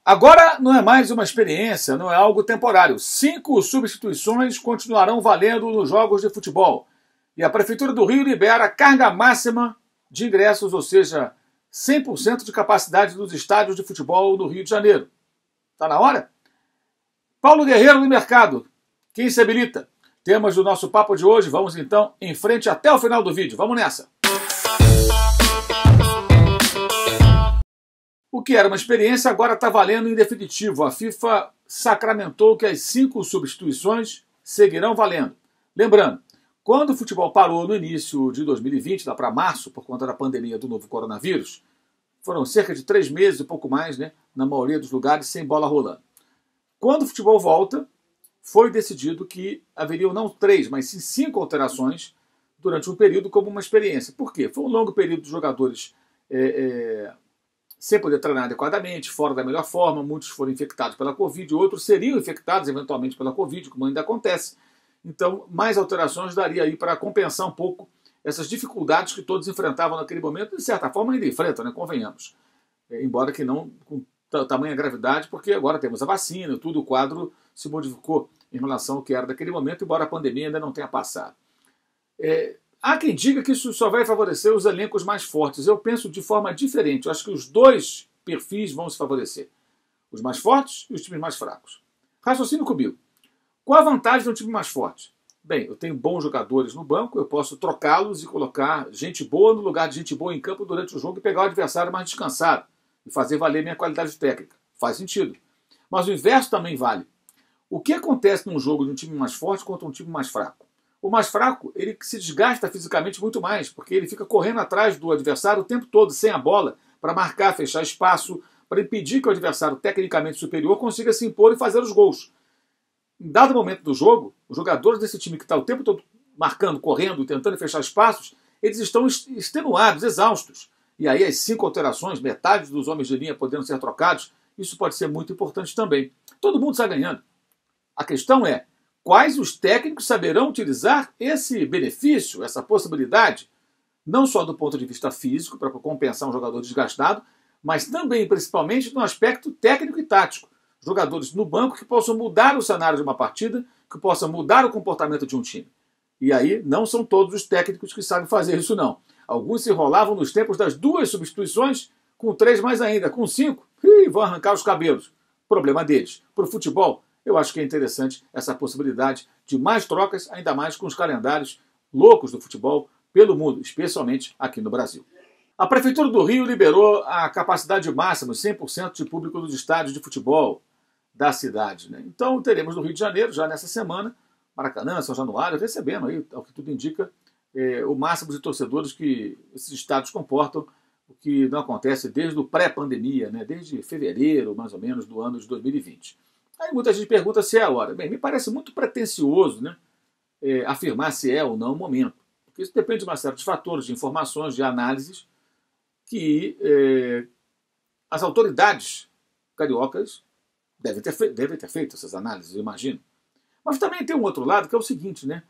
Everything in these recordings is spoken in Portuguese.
Agora não é mais uma experiência, não é algo temporário. 5 substituições continuarão valendo nos jogos de futebol. E a Prefeitura do Rio libera carga máxima de ingressos, ou seja, 100% de capacidade dos estádios de futebol no Rio de Janeiro. Está na hora? Paulo Guerreiro no mercado. Quem se habilita? Temas do nosso papo de hoje. Vamos então em frente até o final do vídeo. Vamos nessa! O que era uma experiência agora está valendo em definitivo. A FIFA sacramentou que as 5 substituições seguirão valendo. Lembrando, quando o futebol parou no início de 2020, lá para março, por conta da pandemia do novo coronavírus, foram cerca de 3 meses e pouco mais, né, na maioria dos lugares, sem bola rolando. Quando o futebol volta, foi decidido que haveriam não 3, mas sim 5 alterações durante um período como uma experiência. Por quê? Foi um longo período de jogadores sem poder treinar adequadamente, fora da melhor forma, muitos foram infectados pela Covid, outros seriam infectados eventualmente pela Covid, como ainda acontece. Então, mais alterações daria aí para compensar um pouco essas dificuldades que todos enfrentavam naquele momento, de certa forma ainda enfrentam, né? Convenhamos. Embora que não com tamanha gravidade, porque agora temos a vacina, tudo, o quadro se modificou em relação ao que era daquele momento, embora a pandemia ainda não tenha passado. Há quem diga que isso só vai favorecer os elencos mais fortes. Eu penso de forma diferente. Eu acho que os dois perfis vão se favorecer. Os mais fortes e os times mais fracos. Raciocínio comigo. Qual a vantagem de um time mais forte? Bem, eu tenho bons jogadores no banco, eu posso trocá-los e colocar gente boa no lugar de gente boa em campo durante o jogo e pegar o adversário mais descansado e fazer valer minha qualidade técnica. Faz sentido. Mas o inverso também vale. O que acontece num jogo de um time mais forte contra um time mais fraco? O mais fraco, ele se desgasta fisicamente muito mais, porque ele fica correndo atrás do adversário o tempo todo, sem a bola, para marcar, fechar espaço, para impedir que o adversário tecnicamente superior consiga se impor e fazer os gols. Em dado momento do jogo, os jogadores desse time que está o tempo todo marcando, correndo, tentando fechar espaços, eles estão extenuados, exaustos. E aí as 5 alterações, metade dos homens de linha podendo ser trocados, isso pode ser muito importante também. Todo mundo está ganhando. A questão é, quais os técnicos saberão utilizar esse benefício, essa possibilidade, não só do ponto de vista físico, para compensar um jogador desgastado, mas também, principalmente, no aspecto técnico e tático. Jogadores no banco que possam mudar o cenário de uma partida, que possam mudar o comportamento de um time. E aí, não são todos os técnicos que sabem fazer isso, não. Alguns se enrolavam nos tempos das 2 substituições, com 3 mais ainda, com 5, e vão arrancar os cabelos. Problema deles. Para o futebol, eu acho que é interessante essa possibilidade de mais trocas, ainda mais com os calendários loucos do futebol pelo mundo, especialmente aqui no Brasil. A Prefeitura do Rio liberou a capacidade máxima, 100% de público dos estádios de futebol da cidade, né? Então teremos no Rio de Janeiro, já nessa semana, Maracanã, São Januário, recebendo, aí, ao que tudo indica, o máximo de torcedores que esses estádios comportam, o que não acontece desde o pré-pandemia, né? Desde fevereiro, mais ou menos, do ano de 2020. Aí muita gente pergunta se é a hora. Bem, me parece muito pretensioso, né, afirmar se é ou não o momento. Porque isso depende de uma série de fatores, de informações, de análises que as autoridades cariocas devem ter feito essas análises, eu imagino. Mas também tem um outro lado, que é o seguinte, né?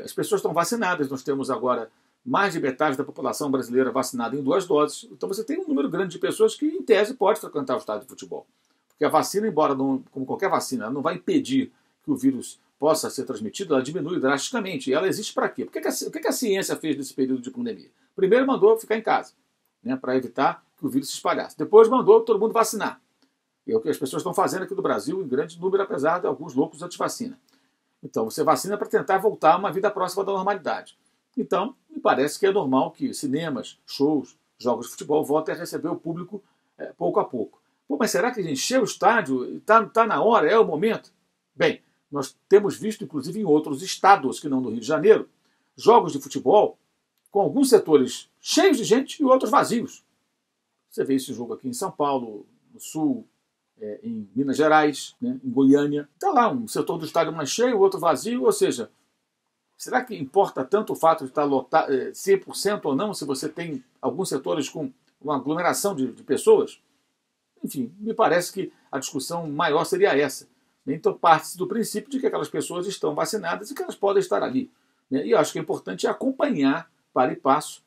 As pessoas estão vacinadas, nós temos agora mais de metade da população brasileira vacinada em 2 doses. Então você tem um número grande de pessoas que, em tese, pode frequentar o estádio de futebol. Porque a vacina, embora não, como qualquer vacina, ela não vai impedir que o vírus possa ser transmitido, ela diminui drasticamente. E ela existe para quê? O que a ciência fez nesse período de pandemia? Primeiro mandou ficar em casa, né, para evitar que o vírus se espalhasse. Depois mandou todo mundo vacinar. E é o que as pessoas estão fazendo aqui no Brasil, em grande número, apesar de alguns loucos anti-vacina. Então você vacina para tentar voltar a uma vida próxima da normalidade. Então, me parece que é normal que cinemas, shows, jogos de futebol voltem a receber o público pouco a pouco. Pô, mas será que encher o estádio está na hora, é o momento? Bem, nós temos visto, inclusive em outros estados que não no Rio de Janeiro, jogos de futebol com alguns setores cheios de gente e outros vazios. Você vê esse jogo aqui em São Paulo, no Sul, em Minas Gerais, né, em Goiânia. Está lá um setor do estádio mais cheio, o outro vazio, ou seja, será que importa tanto o fato de estar lotado 100% ou não, se você tem alguns setores com uma aglomeração de pessoas? Enfim, me parece que a discussão maior seria essa. Então parte-se do princípio de que aquelas pessoas estão vacinadas e que elas podem estar ali, né? E eu acho que é importante acompanhar, para e passo,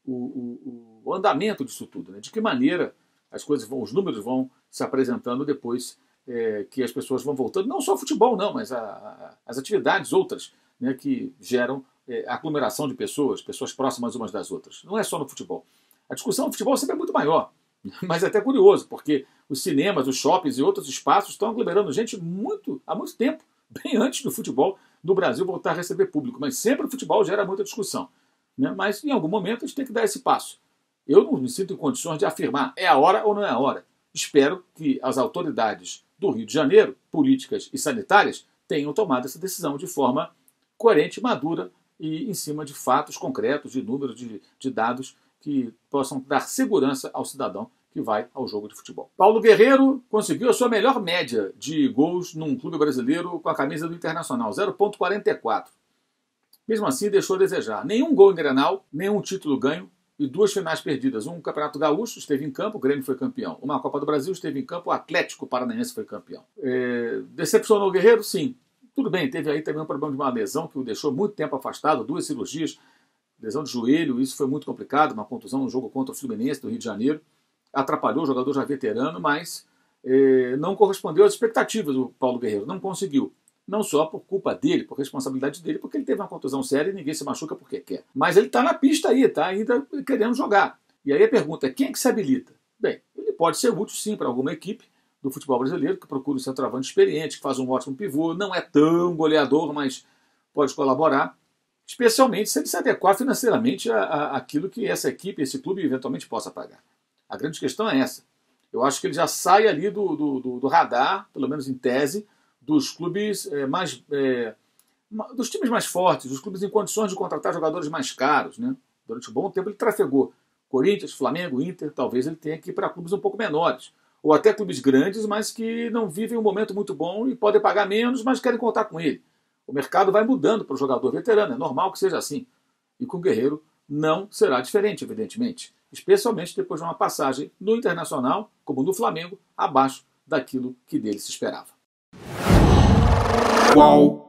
o andamento disso tudo, né? De que maneira as coisas os números vão se apresentando depois que as pessoas vão voltando, não só futebol não, mas as atividades outras, né, que geram aglomeração de pessoas próximas umas das outras. Não é só no futebol. A discussão do futebol sempre é muito maior, mas é até curioso, porque os cinemas, os shoppings e outros espaços estão aglomerando gente há muito tempo, bem antes do futebol do Brasil voltar a receber público. Mas sempre o futebol gera muita discussão, né? Mas em algum momento a gente tem que dar esse passo. Eu não me sinto em condições de afirmar é a hora ou não é a hora. Espero que as autoridades do Rio de Janeiro, políticas e sanitárias, tenham tomado essa decisão de forma coerente, madura e em cima de fatos concretos, de números, de dados que possam dar segurança ao cidadão que vai ao jogo de futebol. Paulo Guerreiro conseguiu a sua melhor média de gols num clube brasileiro com a camisa do Internacional, 0,44. Mesmo assim, deixou a desejar. Nenhum gol em Grenal, nenhum título ganho e 2 finais perdidas. Um Campeonato Gaúcho, esteve em campo, o Grêmio foi campeão. Uma Copa do Brasil, esteve em campo, o Atlético Paranaense foi campeão. Decepcionou o Guerreiro? Sim. Tudo bem, teve aí também um problema de uma lesão que o deixou muito tempo afastado, 2 cirurgias, lesão de joelho, isso foi muito complicado, uma contusão no jogo contra o Fluminense do Rio de Janeiro. Atrapalhou o jogador já veterano, mas não correspondeu às expectativas do Paulo Guerreiro, não conseguiu. Não só por culpa dele, por responsabilidade dele, porque ele teve uma contusão séria e ninguém se machuca porque quer. Mas ele está na pista aí, está ainda querendo jogar. E aí a pergunta é, quem é que se habilita? Bem, ele pode ser útil sim para alguma equipe do futebol brasileiro, que procura um centroavante experiente, que faz um ótimo pivô, não é tão goleador, mas pode colaborar, especialmente se ele se adequar financeiramente àquilo que essa equipe, esse clube, eventualmente possa pagar. A grande questão é essa. Eu acho que ele já sai ali do radar, pelo menos em tese, dos clubes dos times mais fortes, dos clubes em condições de contratar jogadores mais caros, né? Durante um bom tempo ele trafegou Corinthians, Flamengo, Inter, talvez ele tenha que ir para clubes um pouco menores, ou até clubes grandes, mas que não vivem um momento muito bom e podem pagar menos, mas querem contar com ele. O mercado vai mudando para o jogador veterano, é normal que seja assim. E com o Guerreiro não será diferente, evidentemente, especialmente depois de uma passagem no Internacional, como no Flamengo, abaixo daquilo que dele se esperava. Qual